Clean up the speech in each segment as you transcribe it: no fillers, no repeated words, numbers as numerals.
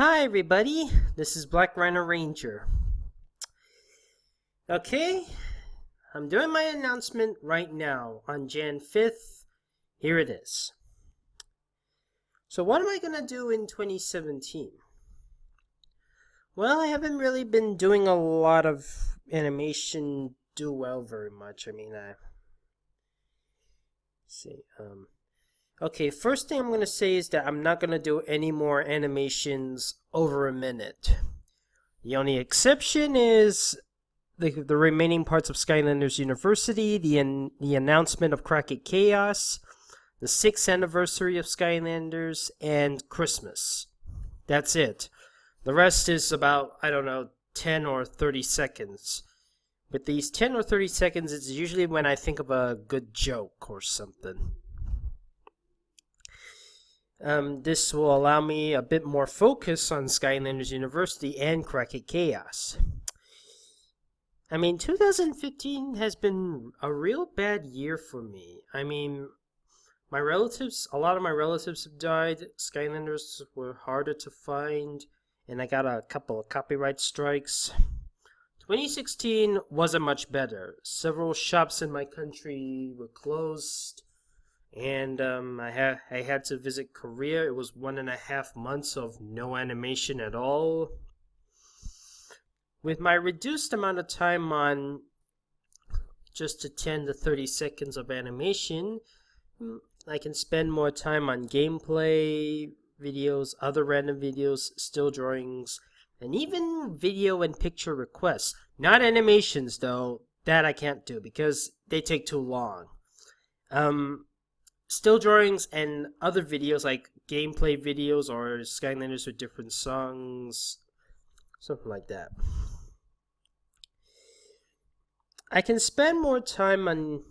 Hi everybody, this is Black Rhino Ranger. Okay, I'm doing my announcement right now on Jan 5th. Here it is. So what am I going to do in 2017? Well, I haven't really been doing a lot of animation do well very much. Okay, first thing I'm going to say is that I'm not going to do any more animations over a minute. The only exception is the remaining parts of Skylanders University, the announcement of Krack-it Kaos, the 6th anniversary of Skylanders, and Christmas. That's it. The rest is about, 10 or 30 seconds. With these 10 or 30 seconds, it's usually when I think of a good joke or something. This will allow me a bit more focus on Skylanders University and Krack-it Kaos. 2015 has been a real bad year for me. A lot of my relatives have died. Skylanders were harder to find, and I got a couple of copyright strikes. 2016 wasn't much better. Several shops in my country were closed. And I had to visit Korea. It was 1.5 months of no animation at all. With my reduced amount of time on just to 10 to 30 seconds of animation, I can spend more time on gameplay videos, other random videos, still drawings, and even video and picture requests. Not animations though, that I can't do because they take too long. Still drawings and other videos like gameplay videos or Skylanders with different songs, something like that. I can spend more time on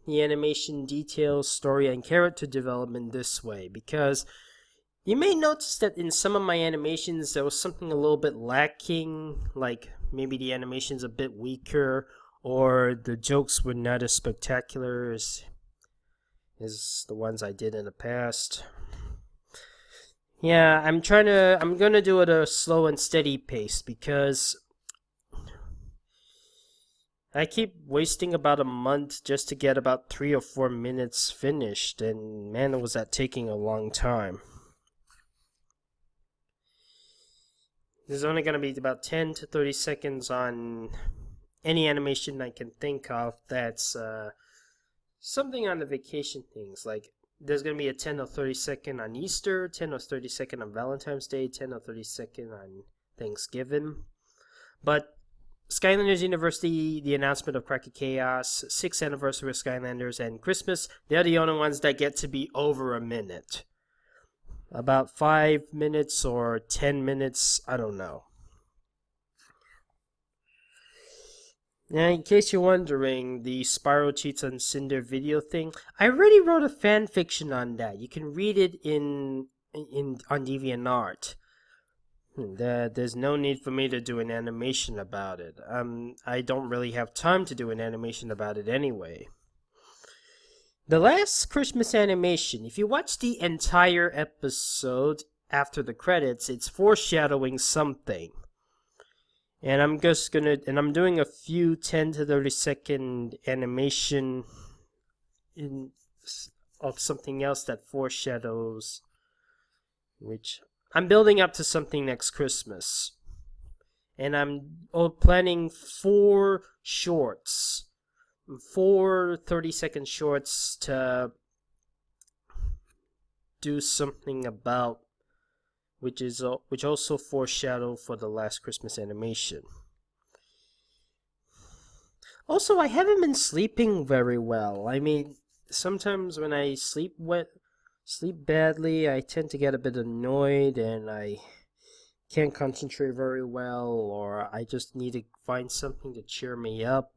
the animation details, story, and character development this way because you may notice that in some of my animations there was something a little bit lacking, like maybe the animation's a bit weaker or the jokes were not as spectacular as the ones I did in the past. Yeah, I'm gonna do it at a slow and steady pace because I keep wasting about a month just to get about 3 or 4 minutes finished, and man, was that taking a long time. There's only gonna be about 10 to 30 seconds on any animation I can think of that's something on the vacation things, like there's going to be a 10 or 30 second on Easter, 10 or 30 second on Valentine's Day, 10 or 30 second on Thanksgiving. But Skylanders University, the announcement of Krack-it Kaos, 6th anniversary of Skylanders, and Christmas, they're the only ones that get to be over a minute. About 5 minutes or 10 minutes, I don't know. Now, in case you're wondering, the Spiral Cheats on Cinder video thing, I already wrote a fan fiction on that. You can read it on DeviantArt. There's no need for me to do an animation about it. I don't really have time to do an animation about it anyway. The last Christmas animation, if you watch the entire episode after the credits, it's foreshadowing something. And I'm doing a few 10 to 30 second animation of something else that foreshadows, which I'm building up to something next Christmas. And I'm planning 4 shorts, 4 30-second shorts to do something about, which also foreshadow for the last Christmas animation. Also, I haven't been sleeping very well. Sometimes when I sleep badly, I tend to get a bit annoyed and I can't concentrate very well, or I just need to find something to cheer me up.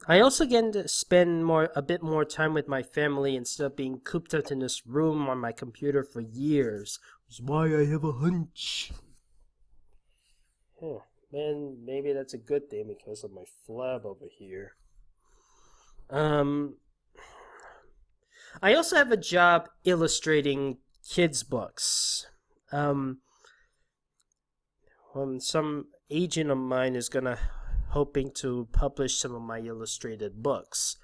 I also get to spend a bit more time with my family instead of being cooped up in this room on my computer for years. Which is why I have a hunch. Man, maybe that's a good thing because of my flab over here. I also have a job illustrating kids' books. Some agent of mine is hoping to publish some of my illustrated books.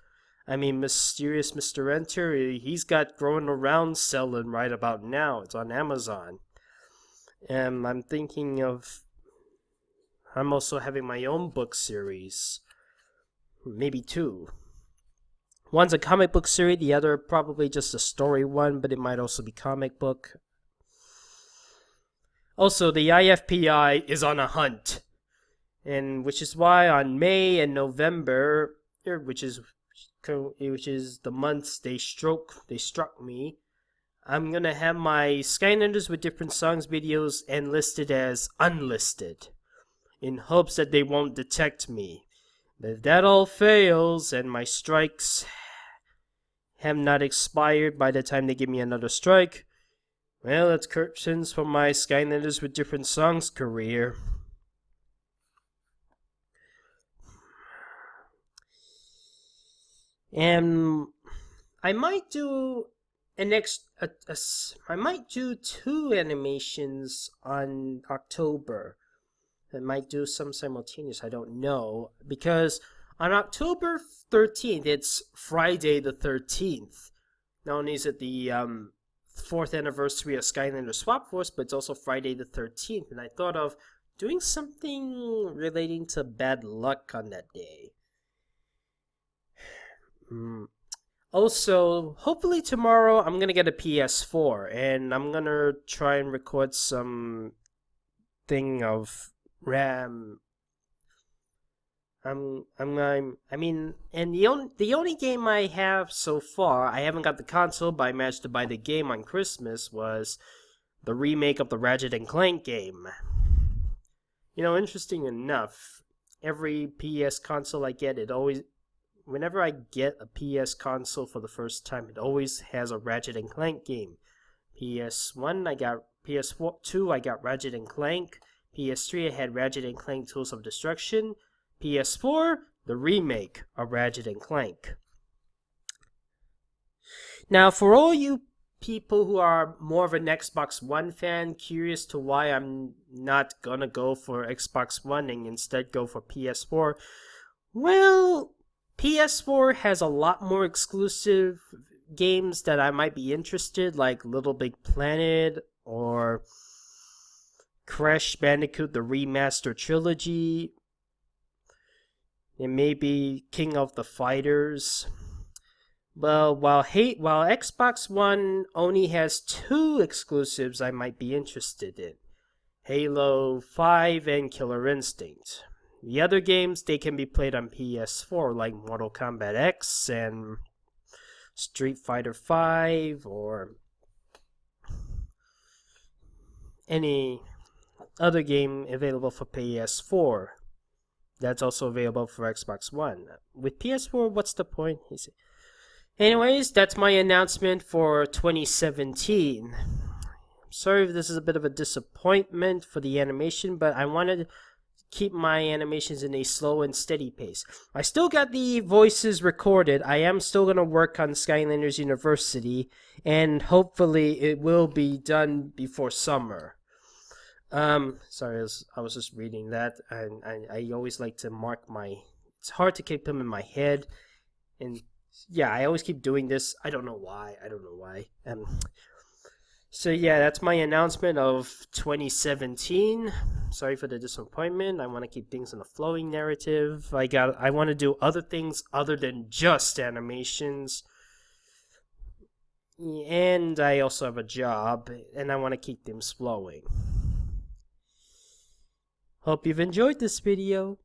I mean, Mysterious Mr. Enter, he's got Growing Around selling right about now. It's on Amazon. And I'm also having my own book series. Maybe two. One's a comic book series, the other probably just a story one, but it might also be comic book. Also, the IFPI is on a hunt. And which is why on May and November, which is the months they struck me, I'm gonna have my Skylanders with different songs videos enlisted as unlisted, in hopes that they won't detect me. But if that all fails and my strikes have not expired by the time they give me another strike, well, it's curtains for my Skylanders with different songs career. And I might do I might do 2 animations on October. I might do some simultaneous, I don't know, because on October 13th, it's Friday the 13th. Not only is it the 4th anniversary of Skylanders Swap Force, but it's also Friday the 13th, and I thought of doing something relating to bad luck on that day. Also, hopefully tomorrow I'm gonna get a PS4, and I'm gonna try and record some thing of RAM. I mean, and the only game I have so far, I haven't got the console, but I managed to buy the game on Christmas, was the remake of the Ratchet and Clank game. You know, interesting enough, every PS console I get, whenever I get a PS console for the first time, it always has a Ratchet and Clank game. PS1, PS2, I got Ratchet and Clank. PS3, I had Ratchet and Clank Tools of Destruction. PS4, the remake of Ratchet and Clank. Now, for all you people who are more of an Xbox One fan, curious to why I'm not gonna go for Xbox One and instead go for PS4, well, PS4 has a lot more exclusive games that I might be interested, like Little Big Planet or Crash Bandicoot the Remaster Trilogy, and maybe King of the Fighters. Well, while Xbox One only has 2 exclusives I might be interested in, Halo 5 and Killer Instinct. The other games, they can be played on PS4, like Mortal Kombat X and Street Fighter 5, or any other game available for PS4 that's also available for Xbox One. With PS4, what's the point? Anyways, that's my announcement for 2017. Sorry if this is a bit of a disappointment for the animation, but I wanted to keep my animations in a slow and steady pace. I still got the voices recorded. I am still going to work on Skylanders University, and hopefully it will be done before summer. Sorry, I was just reading that, and I always like to mark it's hard to keep them in my head, and yeah, I always keep doing this. I don't know why. So yeah, that's my announcement of 2017. Sorry for the disappointment. I want to keep things in a flowing narrative. I want to do other things other than just animations. And I also have a job, and I want to keep things flowing. Hope you've enjoyed this video.